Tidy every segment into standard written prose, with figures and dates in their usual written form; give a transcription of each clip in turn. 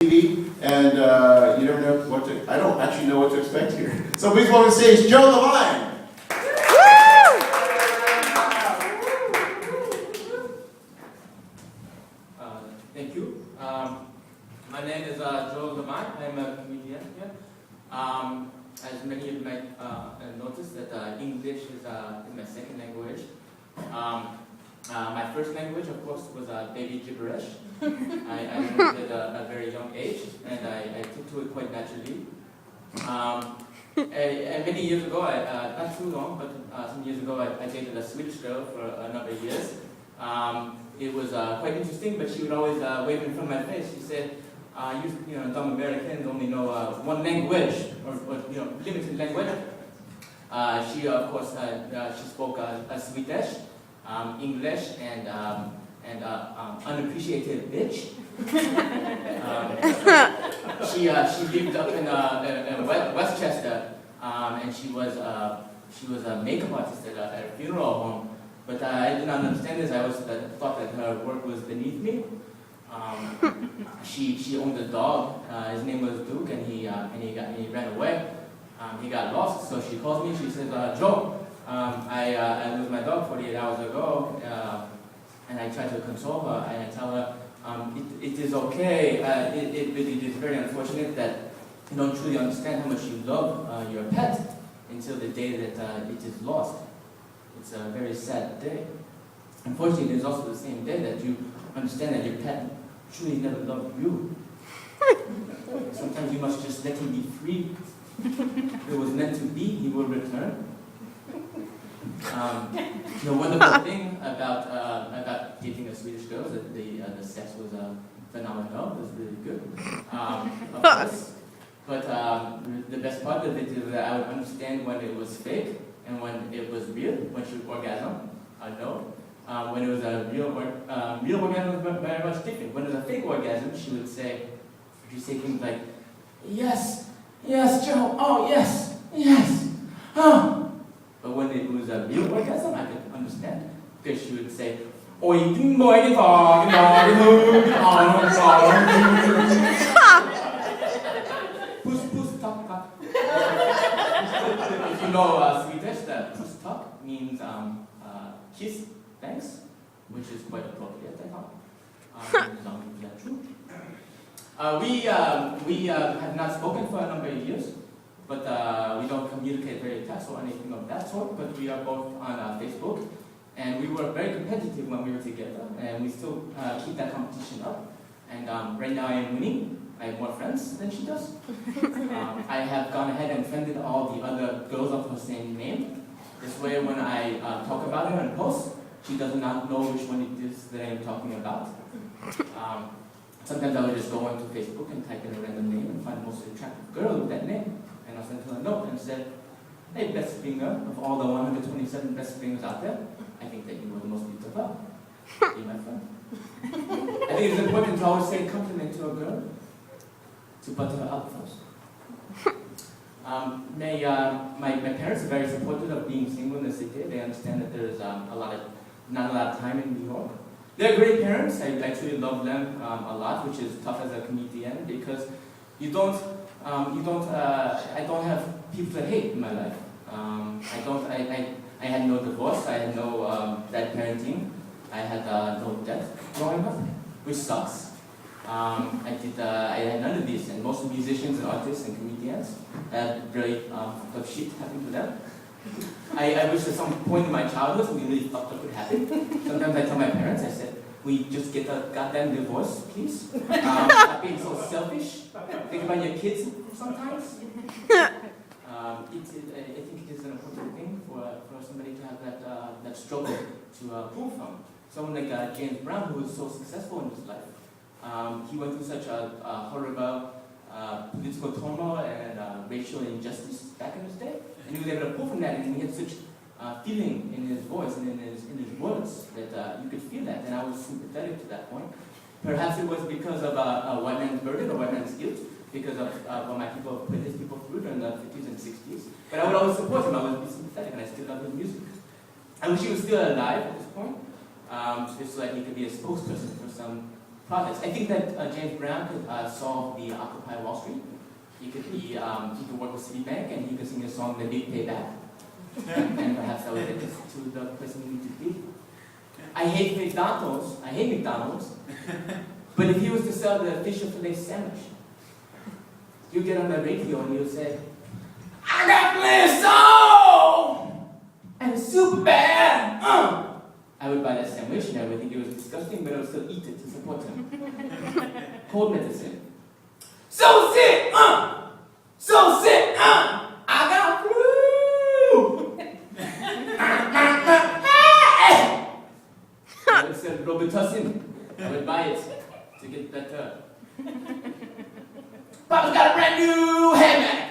TV, and you never know what to. I don't actually know what to expect here. So please welcome to the stage Joe LeVine. Thank you. My name is Joe LeVine. I'm a comedian here. As many of you might notice that English is my second language. My first language, of course, was baby gibberish. I learned it at a very young age, and I took to it quite naturally. And many years ago, not too long, but some years ago, I dated a Swedish girl for a number of years. It was quite interesting, but she would always wave in front of my face. She said, you know, dumb Americans only know one language, or limited language. She, of course, she spoke Swedish, English, and unappreciated bitch. She lived up in Westchester, and she was a makeup artist at a funeral home. But I did not understand this. I always thought that her work was beneath me. She owned a dog. His name was Duke, and he ran away. He got lost. So she calls me. She says, "Joe, I lose my dog 48 hours ago." And I try to console her, and I tell her, it is okay. It is very unfortunate that you don't truly understand how much you love your pet until the day that it is lost. It's a very sad day. Unfortunately, it is also the same day that you understand that your pet truly never loved you. Sometimes you must just let him be free. If it was meant to be, he will return. The wonderful thing about dating a Swedish girl is that the sex was phenomenal. It was really good, of course. But the best part of it is that I would understand when it was fake and when it was real. When she would orgasm, I know. When it was a real orgasm, was very much different. When it was a fake orgasm, she would say things like, "Yes, yes, Joe. Oh, yes, yes. Oh." But when it was a real orgasm, I could understand, because she would say, "Oi, ding boy, ding dong, puss, puss, tuck, tuck." If you know Swedish, that puss, tuck means kiss, thanks, which is quite appropriate, I thought. Is that true? We have not spoken for a number of years. But we don't communicate very text or anything of that sort, but we are both on Facebook, and we were very competitive when we were together, and we still keep that competition up. And right now I am winning. I have more friends than she does. I have gone ahead and friended all the other girls of her same name. This way when I talk about her and post, she does not know which one it is that I am talking about. Sometimes I would just go onto Facebook and type in a random name and find the most attractive girl with that name. And I sent her a note and said, "Hey, best bringer, of all the 127 best bringers out there, I think that you were the most beautiful. Be my friend." I think it's important to always say a compliment to a girl, to butter her up first. My parents are very supportive of being single in the city. They understand that there's not a lot of time in New York. They're great parents. I truly love them a lot, which is tough as a comedian, because I don't have people to hate in my life. I had no divorce. I had no bad parenting. I had no death growing up, which sucks. I had none of these, and most musicians and artists and comedians had very fucked up shit happen to them. I wish at some point in my childhood something really fucked up would happen. Sometimes I tell my parents, I said, "We just get a goddamn divorce, please. Stop being so selfish. Think about your kids sometimes." I think it is an important thing for somebody to have that struggle to pull from. Someone like James Brown, who was so successful in his life. He went through such a horrible political turmoil and racial injustice back in his day. And he was able to pull from that, and he had such feeling in his voice and in his words that you could feel that, and I was sympathetic to that point. Perhaps it was because of a white man's burden or white man's guilt, because of what my people put his people through during the 50s and 60s. But I would always support him. I would be sympathetic, and I still love his music. I wish he was still alive at this point, just so that he could be a spokesperson for some products. I think that James Brown could solve the Occupy Wall Street. He could work with Citibank and he could sing a song, The Big Payback. And perhaps that would get us to the person we need to be. I hate McDonald's. But if he was to sell the fish fillet sandwich, you get on the radio and you'll say, I got filet soul! And it's super bad! I would buy that sandwich and I would think it was disgusting, but I would still eat it to support him. Cold medicine. So sick! So sick! I got flu! I would sell Robitussin. I would buy it to get better. Papa's got a brand new handbag.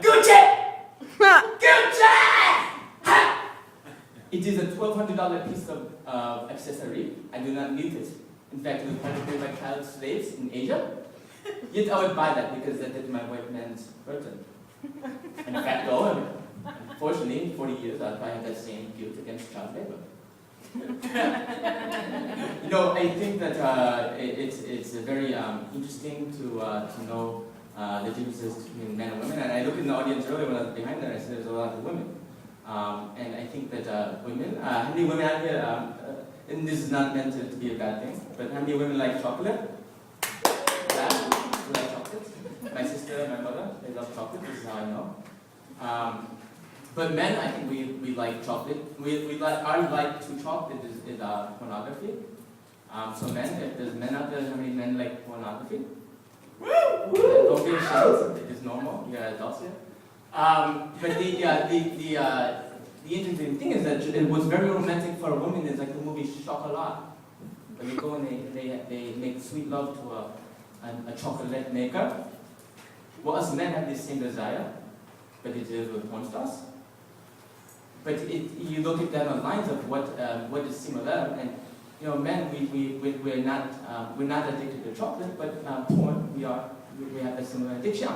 Gucci! Gucci! Ha! It is a $1,200 piece of accessory. I do not need it. In fact, it was purchased by child slaves in Asia. Yet I would buy that because that is my white man's burden. In fact, though, unfortunately, in 40 years, I'll probably have that same guilt against child labor. I think that it's very interesting to know the differences between men and women. And I looked in the audience earlier when I was behind there, I said there's a lot of women. And I think that women, how many women out here, and this is not meant to be a bad thing, but how many women like chocolate? Yeah, who like chocolate? My sister, my mother, they love chocolate, this is how I know. But men, I think we like chocolate. Our like to chocolate is pornography. So men, if there's men out there, how many men like pornography? Don't be ashamed, it is normal, you're adults here. But the interesting thing is that it was very romantic for a woman. It's like the movie Chocolat. When they go and they make sweet love to a chocolate maker. Well, us men have this same desire, but it is with porn stars. But you look at them on lines of what is similar, and men we're not addicted to chocolate, but porn we have a similar addiction.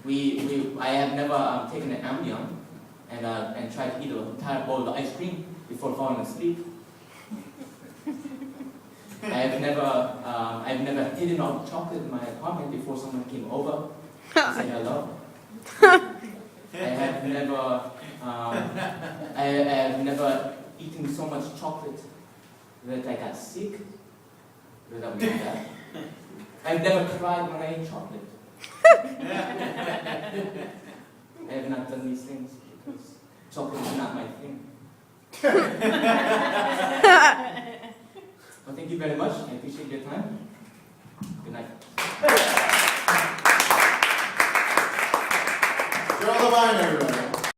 I have never taken an Ambien and tried to eat an entire bowl of ice cream before falling asleep. I've never hidden all the chocolate in my apartment before someone came over to say hello. I have never eaten so much chocolate that I got sick. Without doing that. I've never cried when I ate chocolate. I have not done these things because chocolate is not my thing. Well, thank you very much. I appreciate your time. Good night. LeVine, everybody.